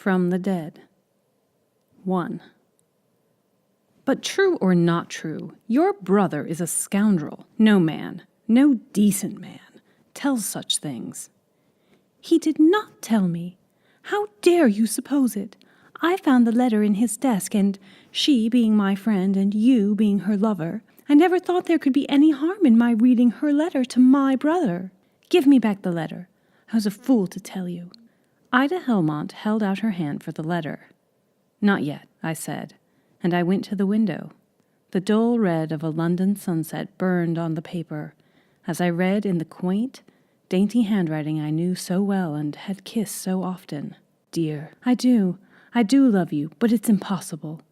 From the Dead. 1. But true or not true, your brother is a scoundrel. No man, no decent man, tells such things. He did not tell me. How dare you suppose it? I found the letter in his desk, and she being my friend and you being her lover, I never thought there could be any harm in my reading her letter to my brother. Give me back the letter. I was a fool to tell you. Ida Helmont held out her hand for the letter. Not yet, I said, and I went to the window. The dull red of a London sunset burned on the paper, as I read in the quaint, dainty handwriting I knew so well and had kissed so often. Dear, I do love you, but it's impossible.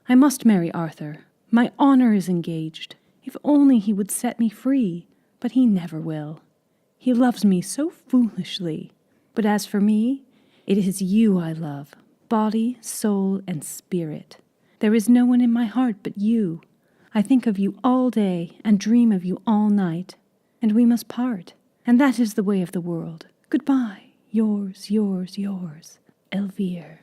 I must marry Arthur. My honor is engaged. If only he would set me free, but he never will. He loves me so foolishly. But as for me, it is you I love, body, soul, and spirit. There is no one in my heart but you. I think of you all day and dream of you all night. And we must part, and that is the way of the world. Goodbye, yours, Elvire.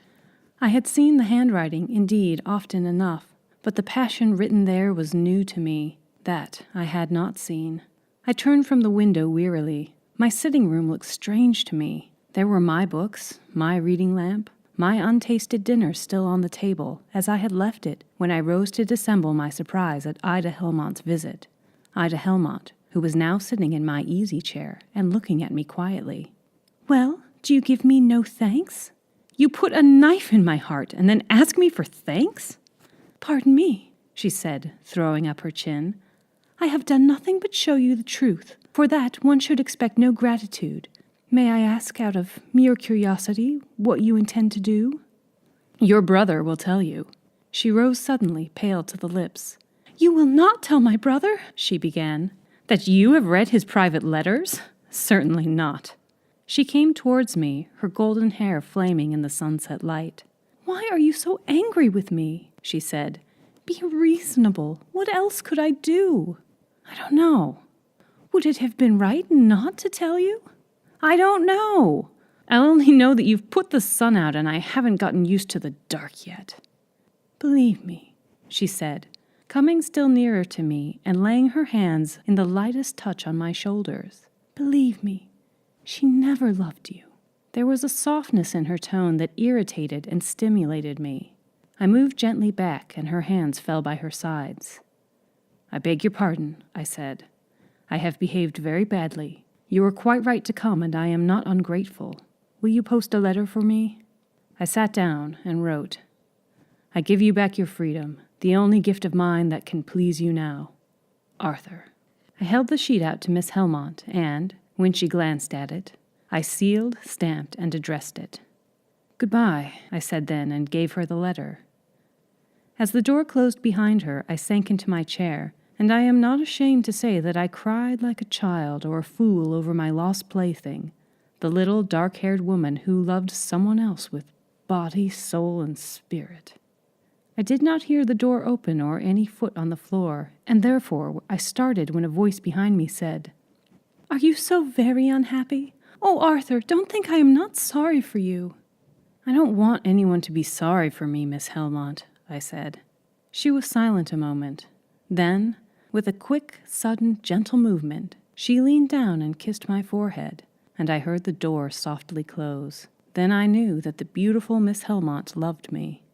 I had seen the handwriting, indeed, often enough, but the passion written there was new to me. That I had not seen. I turned from the window wearily. My sitting room looked strange to me. There were my books, my reading lamp, my untasted dinner still on the table, as I had left it when I rose to dissemble my surprise at Ida Helmont's visit. Ida Helmont, who was now sitting in my easy chair and looking at me quietly. Well, do you give me no thanks? You put a knife in my heart and then ask me for thanks? Pardon me, she said, throwing up her chin. I have done nothing but show you the truth. For that one should expect no gratitude. May I ask out of mere curiosity what you intend to do? Your brother will tell you. She rose suddenly, pale to the lips. You will not tell my brother, she began. That you have read his private letters? Certainly not. She came towards me, her golden hair flaming in the sunset light. Why are you so angry with me? She said. Be reasonable. What else could I do? I don't know. Would it have been right not to tell you? I don't know. I only know that you've put the sun out and I haven't gotten used to the dark yet. Believe me, she said, coming still nearer to me and laying her hands in the lightest touch on my shoulders. Believe me, she never loved you. There was a softness in her tone that irritated and stimulated me. I moved gently back and her hands fell by her sides. I beg your pardon, I said. I have behaved very badly. You were quite right to come, and I am not ungrateful. Will you post a letter for me? I sat down and wrote. I give you back your freedom, the only gift of mine that can please you now. Arthur. I held the sheet out to Miss Helmont, and, when she glanced at it, I sealed, stamped, and addressed it. Goodbye, I said then, and gave her the letter. As the door closed behind her, I sank into my chair, and I am not ashamed to say that I cried like a child or a fool over my lost plaything, the little dark-haired woman who loved someone else with body, soul, and spirit. I did not hear the door open or any foot on the floor, and therefore I started when a voice behind me said, Are you so very unhappy? Oh, Arthur, don't think I am not sorry for you. I don't want anyone to be sorry for me, Miss Helmont, I said. She was silent a moment. Then, with a quick, sudden, gentle movement, she leaned down and kissed my forehead, and I heard the door softly close. Then I knew that the beautiful Miss Helmont loved me.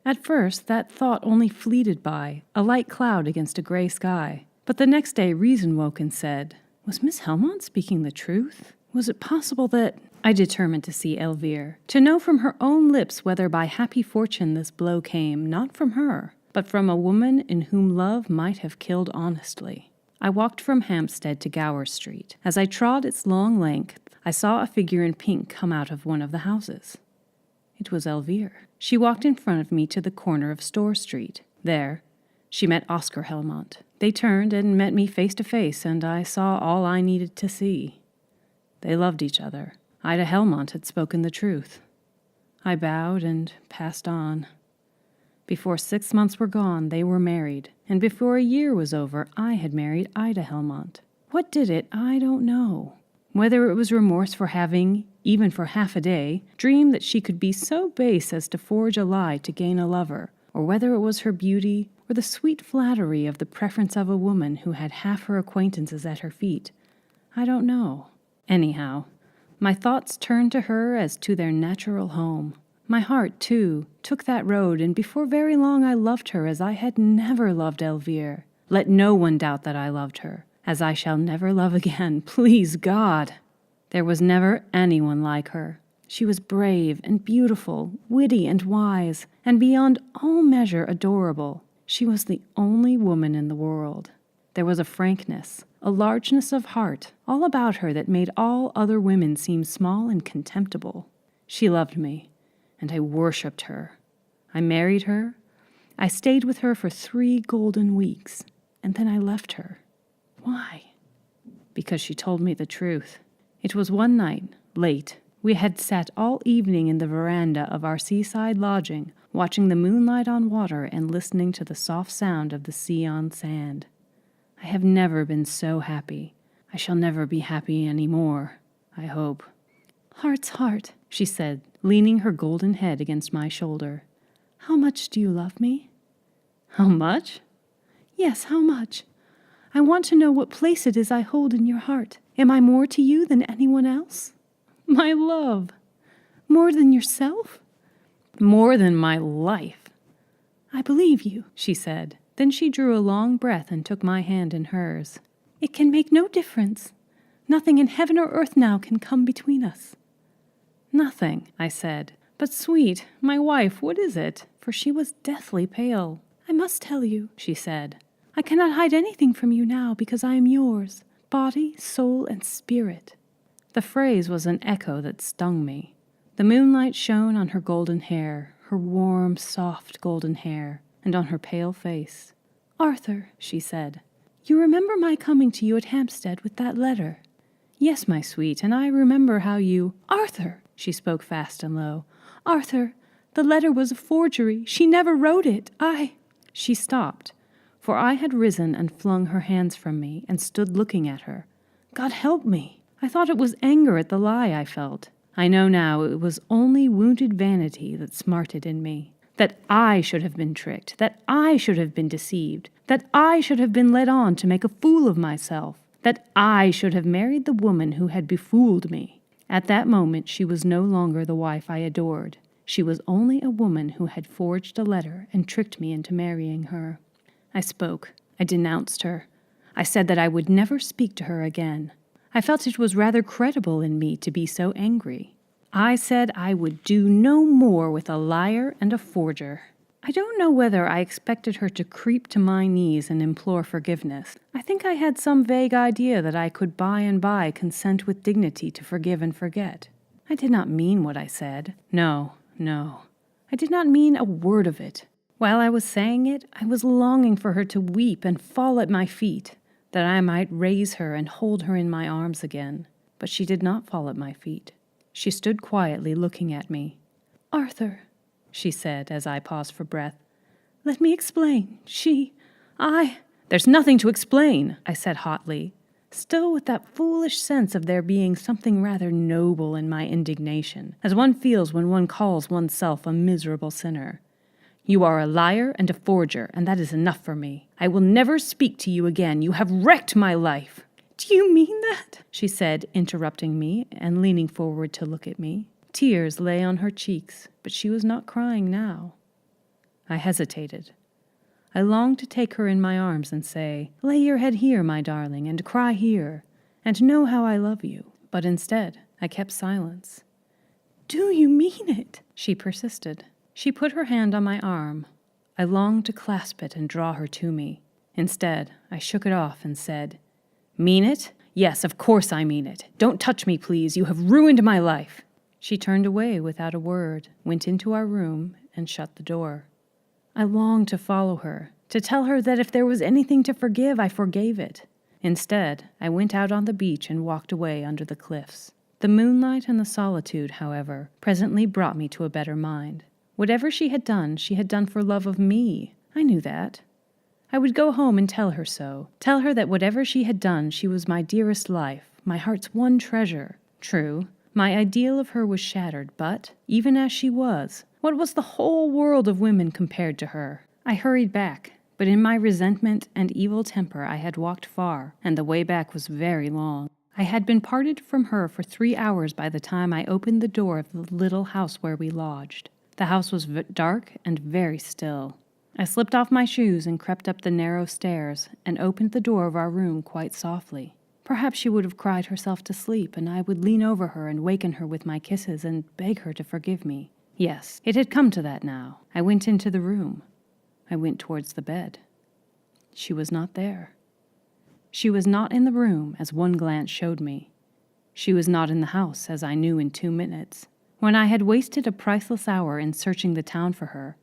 At first, that thought only fleeted by, a light cloud against a gray sky. But the next day reason woke and said, was Miss Helmont speaking the truth? Was it possible that... I determined to see Elvire, to know from her own lips whether by happy fortune this blow came, not from her, but from a woman in whom love might have killed honestly. I walked from Hampstead to Gower Street. As I trod its long length, I saw a figure in pink come out of one of the houses. It was Elvire. She walked in front of me to the corner of Store Street. There, she met Oscar Helmont. They turned and met me face to face, and I saw all I needed to see. They loved each other. Ida Helmont had spoken the truth. I bowed and passed on. Before 6 months were gone, they were married, and before a year was over, I had married Ida Helmont. What did it? I don't know. Whether it was remorse for having, even for half a day, dream that she could be so base as to forge a lie to gain a lover, or whether it was her beauty or the sweet flattery of the preference of a woman who had half her acquaintances at her feet, I don't know. Anyhow, my thoughts turned to her as to their natural home. My heart, too, took that road, and before very long I loved her as I had never loved Elvire. Let no one doubt that I loved her, as I shall never love again, please God. There was never anyone like her. She was brave and beautiful, witty and wise, and beyond all measure adorable. She was the only woman in the world. There was a frankness, a largeness of heart, all about her that made all other women seem small and contemptible. She loved me, and I worshipped her. I married her. I stayed with her for 3 golden weeks, and then I left her. Why? Because she told me the truth. It was one night, late. We had sat all evening in the veranda of our seaside lodging, watching the moonlight on water and listening to the soft sound of the sea on sand. I have never been so happy. I shall never be happy any more, I hope. Heart's heart, she said, leaning her golden head against my shoulder. How much do you love me? How much? Yes, how much? I want to know what place it is I hold in your heart. Am I more to you than anyone else? My love! More than yourself? More than my life. I believe you, she said. Then she drew a long breath and took my hand in hers. It can make no difference. Nothing in heaven or earth now can come between us. Nothing, I said. But sweet, my wife, what is it? For she was deathly pale. I must tell you, she said. I cannot hide anything from you now because I am yours, body, soul, and spirit. The phrase was an echo that stung me. The moonlight shone on her golden hair, her warm, soft golden hair, and on her pale face. Arthur, she said, you remember my coming to you at Hampstead with that letter? Yes, my sweet, and I remember how you— Arthur, she spoke fast and low. Arthur, the letter was a forgery. She never wrote it. She stopped, for I had risen and flung her hands from me and stood looking at her. God help me! I thought it was anger at the lie I felt. I know now it was only wounded vanity that smarted in me. That I should have been tricked, that I should have been deceived, that I should have been led on to make a fool of myself, that I should have married the woman who had befooled me. At that moment she was no longer the wife I adored. She was only a woman who had forged a letter and tricked me into marrying her. I spoke. I denounced her. I said that I would never speak to her again. I felt it was rather credible in me to be so angry. I said I would do no more with a liar and a forger. I don't know whether I expected her to creep to my knees and implore forgiveness. I think I had some vague idea that I could by and by consent with dignity to forgive and forget. I did not mean what I said. No. I did not mean a word of it. While I was saying it, I was longing for her to weep and fall at my feet, that I might raise her and hold her in my arms again. But she did not fall at my feet. She stood quietly looking at me. Arthur, she said as I paused for breath, let me explain. There's nothing to explain, I said hotly, still with that foolish sense of there being something rather noble in my indignation, as one feels when one calls oneself a miserable sinner. You are a liar and a forger, and that is enough for me. I will never speak to you again. You have wrecked my life. Do you mean that? She said, interrupting me and leaning forward to look at me. Tears lay on her cheeks, but she was not crying now. I hesitated. I longed to take her in my arms and say, lay your head here, my darling, and cry here, and know how I love you. But instead, I kept silence. Do you mean it? She persisted. She put her hand on my arm. I longed to clasp it and draw her to me. Instead, I shook it off and said, Mean it? Yes, of course I mean it. Don't touch me, please. You have ruined my life. She turned away without a word, went into our room, and shut the door. I longed to follow her, to tell her that if there was anything to forgive, I forgave it. Instead, I went out on the beach and walked away under the cliffs. The moonlight and the solitude, however, presently brought me to a better mind. Whatever she had done for love of me. I knew that. I would go home and tell her so. Tell her that whatever she had done, she was my dearest life, my heart's one treasure. True, My ideal of her was shattered, but, even as she was, what was the whole world of women compared to her? I hurried back, but in my resentment and evil temper I had walked far, and the way back was very long. I had been parted from her for 3 hours by the time I opened the door of the little house where we lodged. The house was dark and very still. I slipped off my shoes and crept up the narrow stairs and opened the door of our room quite softly. Perhaps she would have cried herself to sleep, and I would lean over her and waken her with my kisses and beg her to forgive me. Yes, it had come to that now. I went into the room. I went towards the bed. She was not there. She was not in the room, as one glance showed me. She was not in the house, as I knew in 2 minutes. When I had wasted a priceless hour in searching the town for her,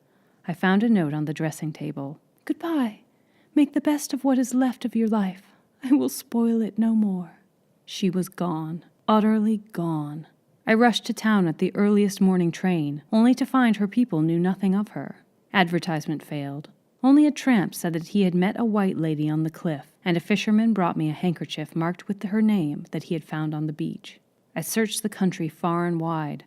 I found a note on the dressing table. Goodbye. Make the best of what is left of your life. I will spoil it no more. She was gone, utterly gone. I rushed to town at the earliest morning train, only to find her people knew nothing of her. Advertisement failed. Only a tramp said that he had met a white lady on the cliff, and a fisherman brought me a handkerchief marked with her name that he had found on the beach. I searched the country far and wide,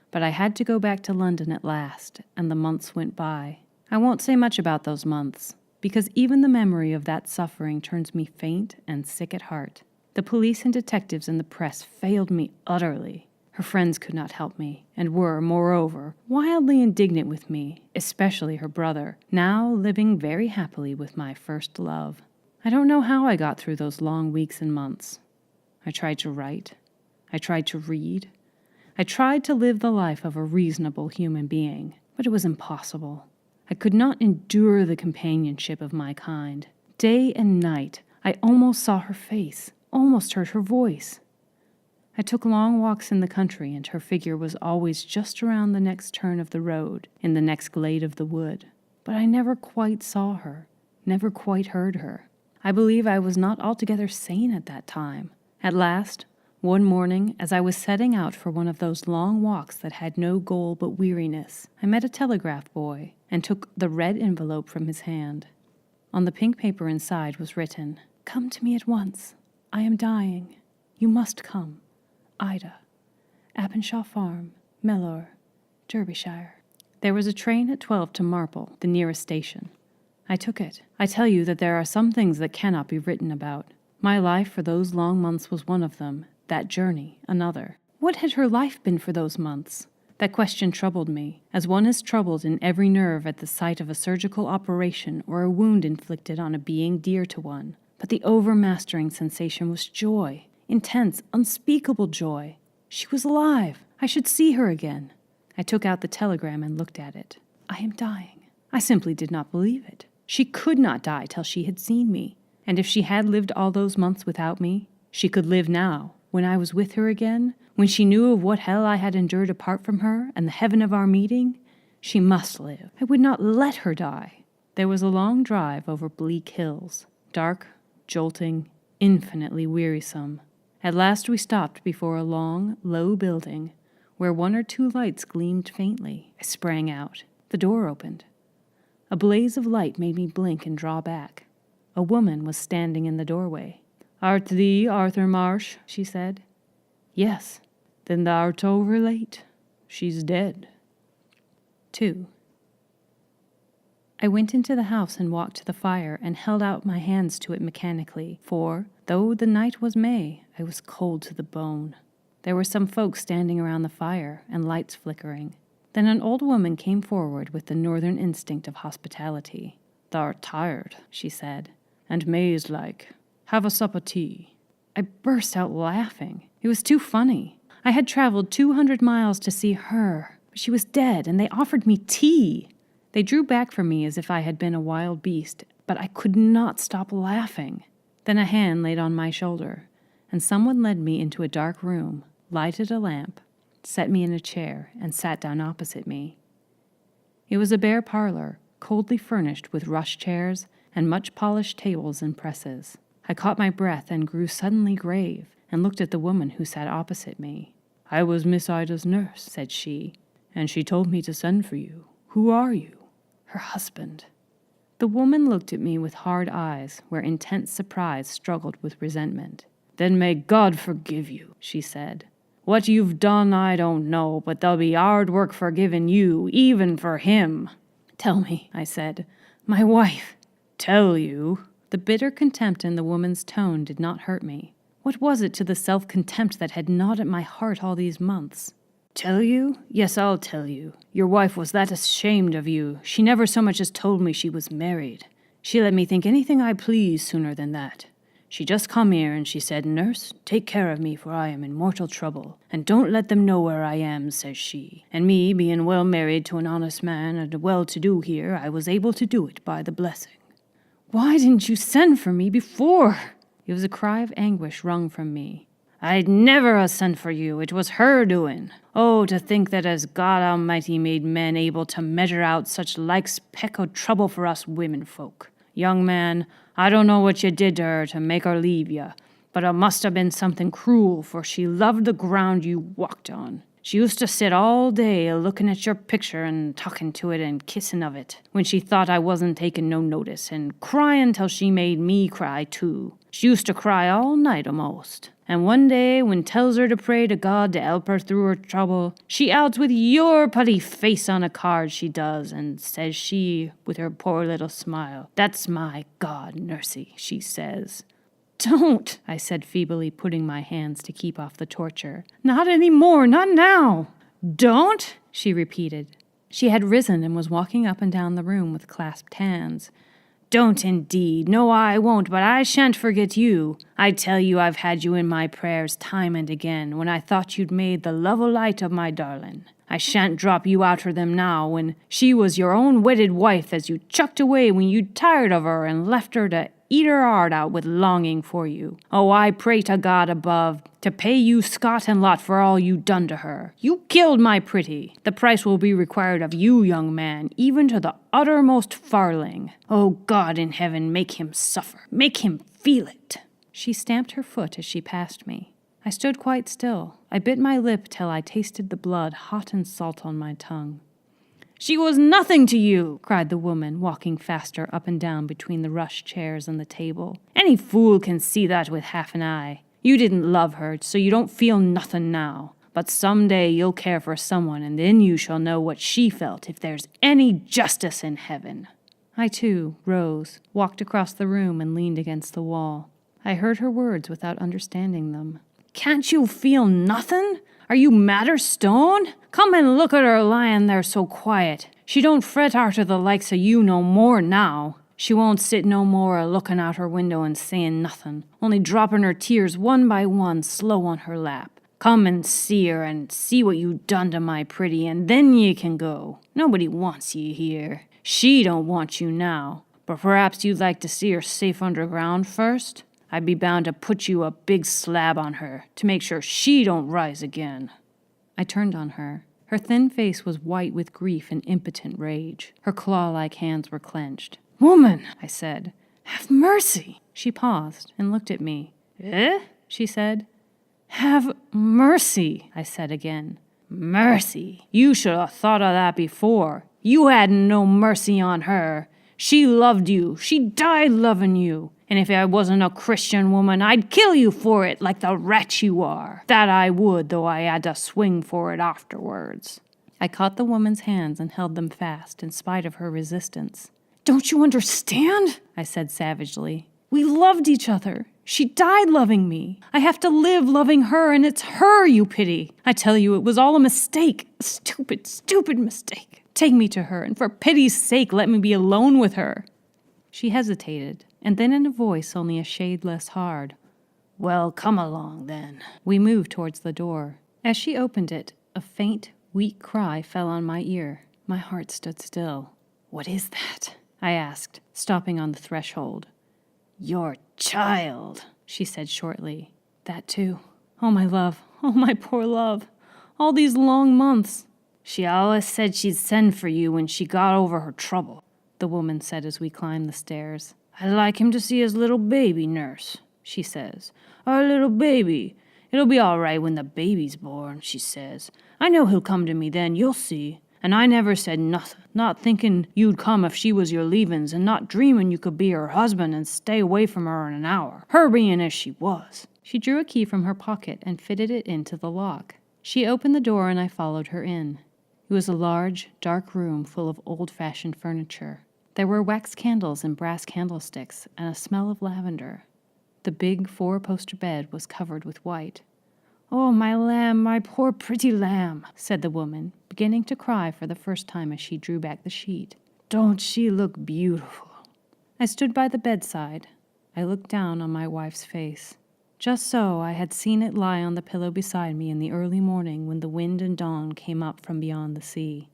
but I had to go back to London at last, and the months went by. I won't say much about those months, because even the memory of that suffering turns me faint and sick at heart. The police and detectives and the press failed me utterly. Her friends could not help me, and were, moreover, wildly indignant with me, especially her brother, now living very happily with my first love. I don't know how I got through those long weeks and months. I tried to write. I tried to read. I tried to live the life of a reasonable human being, but it was impossible. I could not endure the companionship of my kind. Day and night, I almost saw her face, almost heard her voice. I took long walks in the country, and her figure was always just around the next turn of the road, in the next glade of the wood. But I never quite saw her, never quite heard her. I believe I was not altogether sane at that time. At last, one morning, as I was setting out for one of those long walks that had no goal but weariness, I met a telegraph boy and took the red envelope from his hand. On the pink paper inside was written, "Come to me at once. I am dying. You must come. Ida. Appenshaw Farm, Mellor, Derbyshire." There was a train at 12 to Marple, the nearest station. I took it. I tell you that there are some things that cannot be written about. My life for those long months was one of them, that journey another. What had her life been for those months? That question troubled me, as one is troubled in every nerve at the sight of a surgical operation or a wound inflicted on a being dear to one. But the overmastering sensation was joy, intense, unspeakable joy. She was alive. I should see her again. I took out the telegram and looked at it. I am dying. I simply did not believe it. She could not die till she had seen me. And if she had lived all those months without me, she could live now, when I was with her again, when she knew of what hell I had endured apart from her and the heaven of our meeting. She must live. I would not let her die. There was a long drive over bleak hills, dark, jolting, infinitely wearisome. At last we stopped before a long, low building, where 1 or 2 lights gleamed faintly. I sprang out. The door opened. A blaze of light made me blink and draw back. A woman was standing in the doorway. "Art thee Arthur Marsh?" she said. "Yes." "Then thou'rt over late. She's dead." 2. I went into the house and walked to the fire and held out my hands to it mechanically, for, though the night was May, I was cold to the bone. There were some folks standing around the fire and lights flickering. Then an old woman came forward with the northern instinct of hospitality. "Thou'rt tired," she said, "and mazed-like. Have a sup o' tea." I burst out laughing. It was too funny. I had traveled 200 miles to see her, but she was dead, and they offered me tea. They drew back from me as if I had been a wild beast, but I could not stop laughing. Then a hand laid on my shoulder, and someone led me into a dark room, lighted a lamp, set me in a chair, and sat down opposite me. It was a bare parlor, coldly furnished with rush chairs and much polished tables and presses. I caught my breath and grew suddenly grave, and looked at the woman who sat opposite me. "I was Miss Ida's nurse," said she, "and she told me to send for you. Who are you?" Her husband. The woman looked at me with hard eyes, where intense surprise struggled with resentment. "Then may God forgive you," she said. What you've done I don't know, but there'll be hard work forgiving you, even for him." "Tell me," I said. "My wife." "Tell you?" The bitter contempt in the woman's tone did not hurt me. What was it to the self-contempt that had gnawed at my heart all these months? "Tell you? Yes, I'll tell you. Your wife was that ashamed of you, she never so much as told me she was married. She let me think anything I pleased sooner than that. She just come here and she said, 'Nurse, take care of me, for I am in mortal trouble, and don't let them know where I am,' says she. And me, being well married to an honest man and well-to-do here, I was able to do it by the blessing." "Why didn't you send for me before?" It was a cry of anguish wrung from me. "I'd never ha' sent for you. It was her doing. Oh, to think that as God Almighty made men able to measure out such like speck o' trouble for us women folk. Young man, I don't know what you did to her to make her leave you, but it must have been something cruel, for she loved the ground you walked on. She used to sit all day a-looking at your picture and talking to it and kissing of it, when she thought I wasn't taking no notice, and crying till she made me cry too. She used to cry all night a'most. And one day, when tells her to pray to God to help her through her trouble, she outs with your putty face on a card, she does, and says she, with her poor little smile, 'That's my God, Nursey,' she says." "Don't," I said feebly, putting my hands to keep off the torture. "Not any more, not now." "Don't?" she repeated. She had risen and was walking up and down the room with clasped hands. "Don't indeed. No, I won't, but I shan't forget you. I tell you I've had you in my prayers time and again, when I thought you'd made the love o' light of my darling. I shan't drop you outer them now, when she was your own wedded wife as you chucked away when you'd tired of her and left her to eat her heart out with longing for you. Oh, I pray to God above to pay you scot and lot for all you done to her. You killed my pretty. The price will be required of you, young man, even to the uttermost farthing. Oh, God in heaven, make him suffer. Make him feel it." She stamped her foot as she passed me. I stood quite still. I bit my lip till I tasted the blood hot and salt on my tongue. "She was nothing to you," cried the woman, walking faster up and down between the rush chairs and the table. "Any fool can see that with half an eye. You didn't love her, so you don't feel nothing now. But some day you'll care for someone, and then you shall know what she felt, if there's any justice in heaven." I, too, rose, walked across the room, and leaned against the wall. I heard her words without understanding them. "Can't you feel nothing? Are you madder stone? Come and look at her lying there so quiet. She don't fret arter the likes o' you no more now. She won't sit no more a-looking out her window and saying nothing, only dropping her tears one by one slow on her lap. Come and see her and see what you done to my pretty, and then ye can go. Nobody wants ye here. She don't want you now, but perhaps you'd like to see her safe underground first? I'd be bound to put you a big slab on her, to make sure she don't rise again." I turned on her. Her thin face was white with grief and impotent rage. Her claw-like hands were clenched. "Woman," I said, "have mercy." She paused and looked at me. "Eh?" she said. "Have mercy," I said again. "Mercy? You should have thought of that before. You hadn't no mercy on her. She loved you. She died loving you. And if I wasn't a Christian woman, I'd kill you for it, like the rat you are. That I would, though I had to swing for it afterwards." I caught the woman's hands and held them fast, in spite of her resistance. "Don't you understand?" I said savagely. "We loved each other. She died loving me. I have to live loving her, and it's her you pity. I tell you, it was all a mistake. A stupid, stupid mistake. Take me to her, and for pity's sake, let me be alone with her." She hesitated, and then in a voice only a shade less hard, "Well, come along, then." We moved towards the door. As she opened it, a faint, weak cry fell on my ear. My heart stood still. "What is that?" I asked, stopping on the threshold. "Your child," she said shortly. "That too. Oh, my love. Oh, my poor love. All these long months." "She allus said she'd send for you when she got over her trouble," the woman said as we climbed the stairs. "I'd like him to see his little baby, nurse," she says. "Our little baby. It'll be all right when the baby's born," she says. "I know he'll come to me then, you'll see. And I never said nothing, not thinking you'd come if she was your leavings, and not dreaming you could be her husband and stay away from her in an hour, her being as she was. She drew a key from her pocket and fitted it into the lock. She opened the door and I followed her in. It was a large, dark room full of old-fashioned furniture. There were wax candles and brass candlesticks and a smell of lavender. The big 4-poster bed was covered with white. "Oh, my lamb, my poor pretty lamb," said the woman, beginning to cry for the first time as she drew back the sheet. "Don't she look beautiful?" I stood by the bedside. I looked down on my wife's face. Just so I had seen it lie on the pillow beside me in the early morning when the wind and dawn came up from beyond the sea.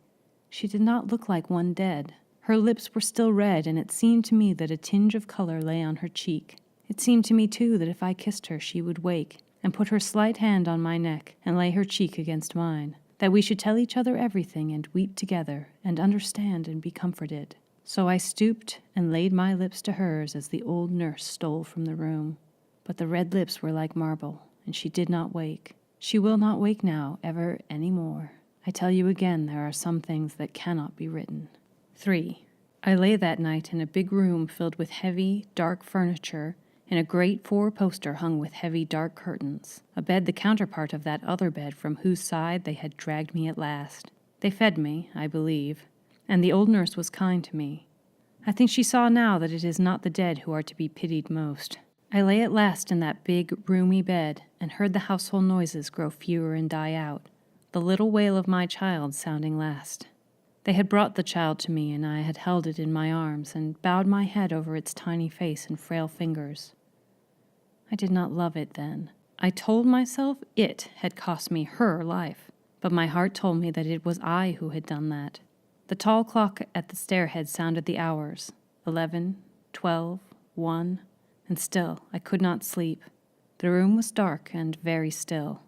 She did not look like one dead. Her lips were still red, and it seemed to me that a tinge of color lay on her cheek. It seemed to me, too, that if I kissed her, she would wake and put her slight hand on my neck and lay her cheek against mine, that we should tell each other everything and weep together and understand and be comforted. So I stooped and laid my lips to hers as the old nurse stole from the room. But the red lips were like marble, and she did not wake. She will not wake now, ever any more. I tell you again, there are some things that cannot be written. 3. I lay that night in a big room filled with heavy, dark furniture, in a great 4-poster hung with heavy, dark curtains, a bed the counterpart of that other bed from whose side they had dragged me at last. They fed me, I believe, and the old nurse was kind to me. I think she saw now that it is not the dead who are to be pitied most. I lay at last in that big, roomy bed and heard the household noises grow fewer and die out, the little wail of my child sounding last. They had brought the child to me, and I had held it in my arms and bowed my head over its tiny face and frail fingers. I did not love it then. I told myself it had cost me her life, but my heart told me that it was I who had done that. The tall clock at the stairhead sounded the hours, 11, 12, 1, and still I could not sleep. The room was dark and very still.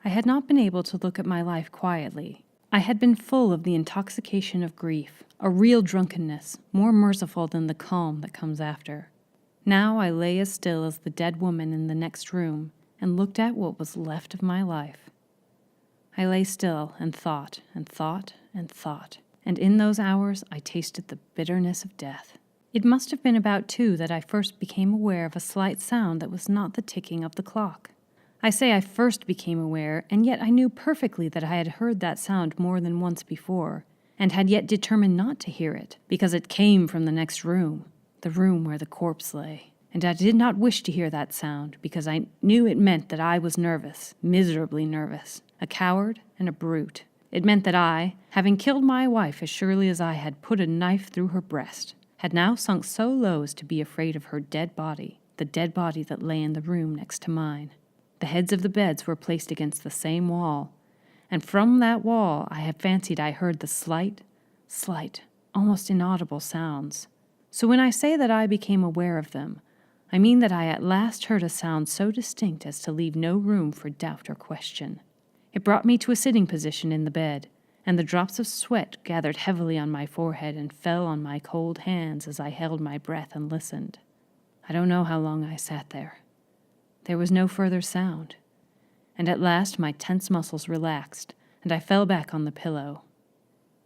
I had not been able to look at my life quietly. I had been full of the intoxication of grief, a real drunkenness, more merciful than the calm that comes after. Now I lay as still as the dead woman in the next room and looked at what was left of my life. I lay still and thought and thought and thought, and in those hours I tasted the bitterness of death. It must have been about 2 that I first became aware of a slight sound that was not the ticking of the clock. I say I first became aware, and yet I knew perfectly that I had heard that sound more than once before, and had yet determined not to hear it, because it came from the next room, the room where the corpse lay. And I did not wish to hear that sound, because I knew it meant that I was nervous, miserably nervous, a coward and a brute. It meant that I, having killed my wife as surely as I had put a knife through her breast, had now sunk so low as to be afraid of her dead body, the dead body that lay in the room next to mine. The heads of the beds were placed against the same wall, and from that wall I had fancied I heard the slight, almost inaudible sounds. So when I say that I became aware of them, I mean that I at last heard a sound so distinct as to leave no room for doubt or question. It brought me to a sitting position in the bed, and the drops of sweat gathered heavily on my forehead and fell on my cold hands as I held my breath and listened. I don't know how long I sat there. There was no further sound, and at last my tense muscles relaxed, and I fell back on the pillow.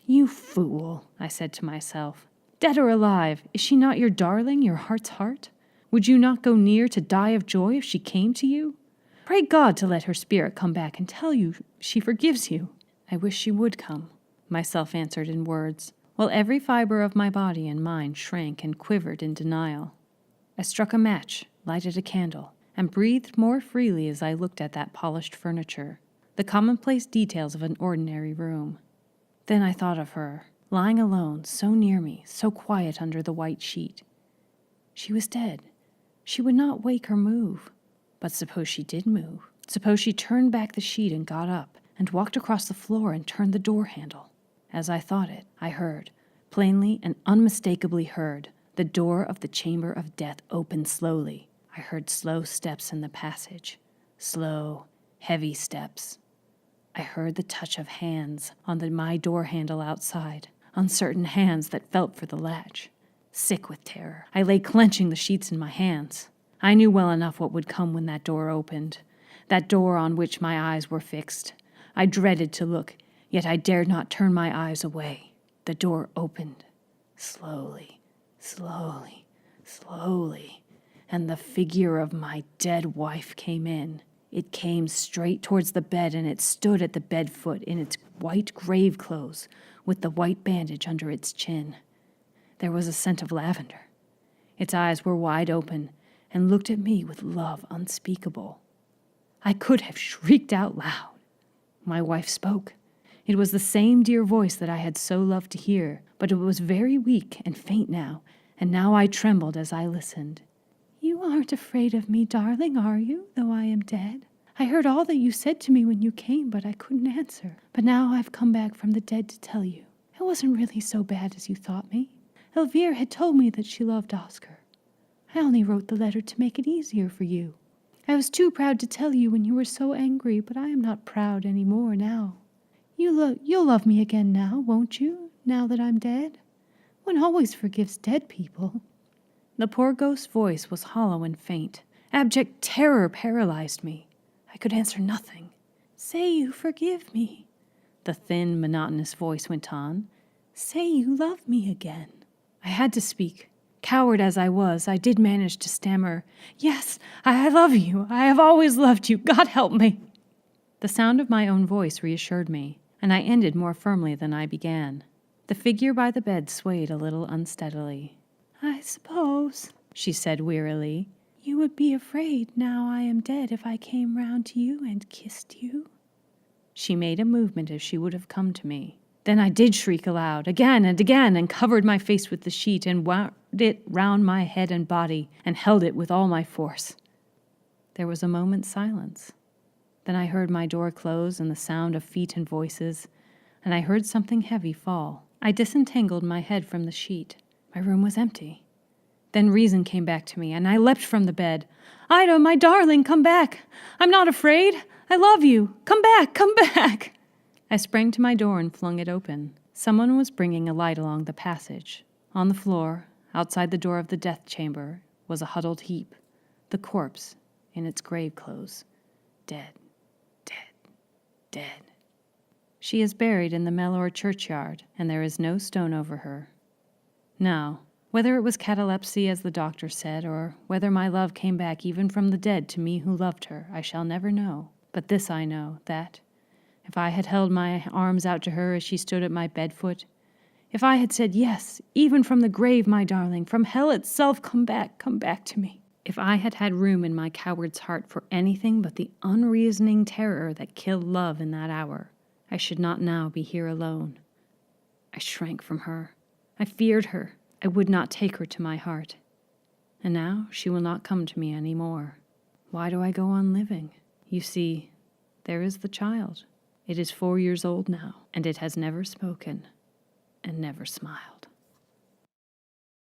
"You fool," I said to myself. "Dead or alive, is she not your darling, your heart's heart? Would you not go near to die of joy if she came to you? Pray God to let her spirit come back and tell you she forgives you." "I wish she would come," myself answered in words, while every fiber of my body and mind shrank and quivered in denial. I struck a match, lighted a candle, and breathed more freely as I looked at that polished furniture, the commonplace details of an ordinary room. Then I thought of her, lying alone, so near me, so quiet under the white sheet. She was dead. She would not wake or move. But suppose she did move? Suppose she turned back the sheet and got up, and walked across the floor and turned the door handle? As I thought it, I heard, plainly and unmistakably heard, the door of the chamber of death open slowly. I heard slow steps in the passage, slow, heavy steps. I heard the touch of hands on my door handle outside, uncertain hands that felt for the latch. Sick with terror, I lay clenching the sheets in my hands. I knew well enough what would come when that door opened, that door on which my eyes were fixed. I dreaded to look, yet I dared not turn my eyes away. The door opened, slowly, slowly, slowly, and the figure of my dead wife came in. It came straight towards the bed, and it stood at the bed foot in its white grave clothes, with the white bandage under its chin. There was a scent of lavender. Its eyes were wide open, and looked at me with love unspeakable. I could have shrieked out loud. My wife spoke. It was the same dear voice that I had so loved to hear, but it was very weak and faint now, and now I trembled as I listened. You aren't afraid of me, darling, are you, though I am dead? I heard all that you said to me when you came, but I couldn't answer. But now I've come back from the dead to tell you. It wasn't really so bad as you thought me. Elvire had told me that she loved Oscar. I only wrote the letter to make it easier for you. I was too proud to tell you when you were so angry, but I am not proud any more now. You'll love me again now, won't you, now that I'm dead? One always forgives dead people. The poor ghost's voice was hollow and faint. Abject terror paralyzed me. I could answer nothing. Say you forgive me, the thin, monotonous voice went on. Say you love me again. I had to speak. Coward as I was, I did manage to stammer, "Yes, I love you. I have always loved you. God help me." The sound of my own voice reassured me, and I ended more firmly than I began. The figure by the bed swayed a little unsteadily. I suppose, she said wearily, you would be afraid now I am dead if I came round to you and kissed you. She made a movement as she would have come to me. Then I did shriek aloud, again and again, and covered my face with the sheet, and wound it round my head and body, and held it with all my force. There was a moment's silence. Then I heard my door close and the sound of feet and voices, and I heard something heavy fall. I disentangled my head from the sheet. My room was empty. Then reason came back to me, and I leapt from the bed. "Ida, my darling, come back! I'm not afraid! I love you! Come back! Come back!" I sprang to my door and flung it open. Someone was bringing a light along the passage. On the floor, outside the door of the death chamber, was a huddled heap, the corpse in its grave clothes. Dead, dead, dead. She is buried in the Mellor churchyard, and there is no stone over her. Now, whether it was catalepsy, as the doctor said, or whether my love came back even from the dead to me who loved her, I shall never know. But this I know, that if I had held my arms out to her as she stood at my bed foot, if I had said, "Yes, even from the grave, my darling, from hell itself, come back to me," if I had had room in my coward's heart for anything but the unreasoning terror that killed love in that hour, I should not now be here alone. I shrank from her. I feared her. I would not take her to my heart. And now she will not come to me any more. Why do I go on living? You see, there is the child. It is 4 years old now, and it has never spoken and never smiled.